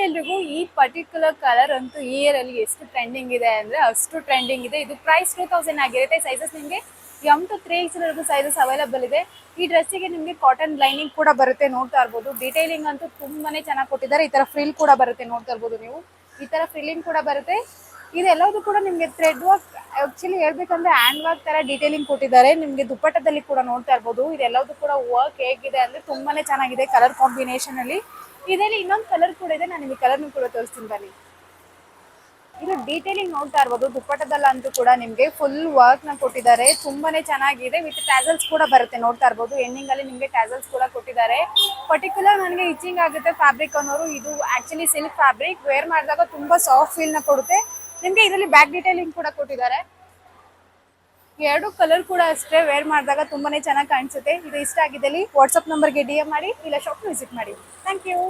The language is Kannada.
ಎಲ್ರಿಗೂ ಈ ಪರ್ಟಿಕ್ಯುಲರ್ ಕಲರ್ ಅಂತೂ ಈ ಇಯರ್ ಅಲ್ಲಿ ಎಷ್ಟು ಟ್ರೆಂಡಿಂಗ್ ಇದೆ ಅಂದ್ರೆ ಅಷ್ಟು ಟ್ರೆಂಡಿಂಗ್ ಇದೆ. ಇದು ಪ್ರೈಸ್ 2000 ಆಗಿರುತ್ತೆ. ಸೈಜಸ್ ನಿಮಗೆ M to 3X ವರೆಗೂ ಸೈಜಸ್ ಅವೈಲೇಬಲ್ ಇದೆ. ಈ ಡ್ರೆಸ್ಸಿಗೆ ನಿಮಗೆ ಕಾಟನ್ ಲೈನಿಂಗ್ ಕೂಡ ಬರುತ್ತೆ, ನೋಡ್ತಾ ಇರ್ಬೋದು. ಡೀಟೇಲಿಂಗ್ ಅಂತೂ ತುಂಬಾನೇ ಚೆನ್ನಾಗಿ ಕೊಟ್ಟಿದ್ದಾರೆ. ಈ ತರ ಫ್ರಿಲ್ ಕೂಡ ಬರುತ್ತೆ, ನೋಡ್ತಾ ಇರ್ಬೋದು ನೀವು. ಈ ತರ ಫ್ರಿಲ್ಲಿಂಗ್ ಕೂಡ ಬರುತ್ತೆ. ಇದೆಲ್ಲವೂ ಕೂಡ ನಿಮಗೆ ಥ್ರೆಡ್ ವರ್ಕ್, ಆಕ್ಚುಲಿ ಹೇಳ್ಬೇಕಂದ್ರೆ ಹ್ಯಾಂಡ್ ವರ್ಕ್ ತರ ಡೀಟೇಲಿಂಗ್ ಕೊಟ್ಟಿದ್ದಾರೆ. ನಿಮಗೆ ದುಪ್ಪಟ್ಟದಲ್ಲಿ ಕೂಡ ನೋಡ್ತಾ ಇರ್ಬೋದು. ಇದೆಲ್ಲವೂ ಕೂಡ ವರ್ಕ್ ಹೇಗಿದೆ ಅಂದ್ರೆ ತುಂಬಾನೇ ಚೆನ್ನಾಗಿದೆ ಕಲರ್ ಕಾಂಬಿನೇಷನ್ ಅಲ್ಲಿ. ಇದರಲ್ಲಿ ಇನ್ನೊಂದು ಕಲರ್ ಕೂಡ ಇದೆ, ನಾನು ನಿಮಗೆ ಕಲರ್ನು ಕೂಡ ತೋರಿಸ್ತೀನಿ ಬನ್ನಿ. ಇದು ಡೀಟೇಲಿಂಗ್ ನೋಡ್ತಾ ಇರ್ಬೋದು. ದುಪ್ಪಟ್ಟದಲ್ಲಂತೂ ಕೂಡ ನಿಮಗೆ ಫುಲ್ ವರ್ಕ್ ನ ಕೊಟ್ಟಿದ್ದಾರೆ, ತುಂಬಾನೇ ಚೆನ್ನಾಗಿದೆ. ವಿತ್ ಟ್ಯಾಸಲ್ಸ್ ಕೂಡ ಬರುತ್ತೆ, ನೋಡ್ತಾ ಇರ್ಬೋದು. ಎಂಡಿಂಗ್ ಅಲ್ಲಿ ನಿಮಗೆ ಟ್ಯಾಸಲ್ಸ್ ಕೂಡ ಕೊಟ್ಟಿದ್ದಾರೆ. ಪರ್ಟಿಕ್ಯುಲರ್ ನನಗೆ ಇಚಿಂಗ್ ಆಗುತ್ತೆ ಫ್ಯಾಬ್ರಿಕ್ ಅನ್ನೋರು. ಇದು ಆಕ್ಚುಲಿ ಸಿಲ್ಕ್ ಫ್ಯಾಬ್ರಿಕ್, ವೇರ್ ಮಾಡಿದಾಗ ತುಂಬಾ ಸಾಫ್ಟ್ ಫೀಲ್ ನ ಕೊಡುತ್ತೆ ನಿಮಗೆ. ಇದರಲ್ಲಿ ಬ್ಯಾಕ್ ಡೀಟೇಲಿಂಗ್ ಕೂಡ ಕೊಟ್ಟಿದ್ದಾರೆ. ಎರಡು ಕಲರ್ ಕೂಡ ಅಷ್ಟೇ, ವೇರ್ ಮಾಡಿದಾಗ ತುಂಬಾನೇ ಚೆನ್ನಾಗಿ ಕಾಣಿಸುತ್ತೆ. ಇದು ಇಷ್ಟ ಆಗಿದ್ದಲ್ಲಿ ವಾಟ್ಸ್ಆಪ್ ನಂಬರ್ಗೆ DM ಮಾಡಿ, ಇಲ್ಲ ಶಾಪ್ ವಿಸಿಟ್ ಮಾಡಿ. Thank you.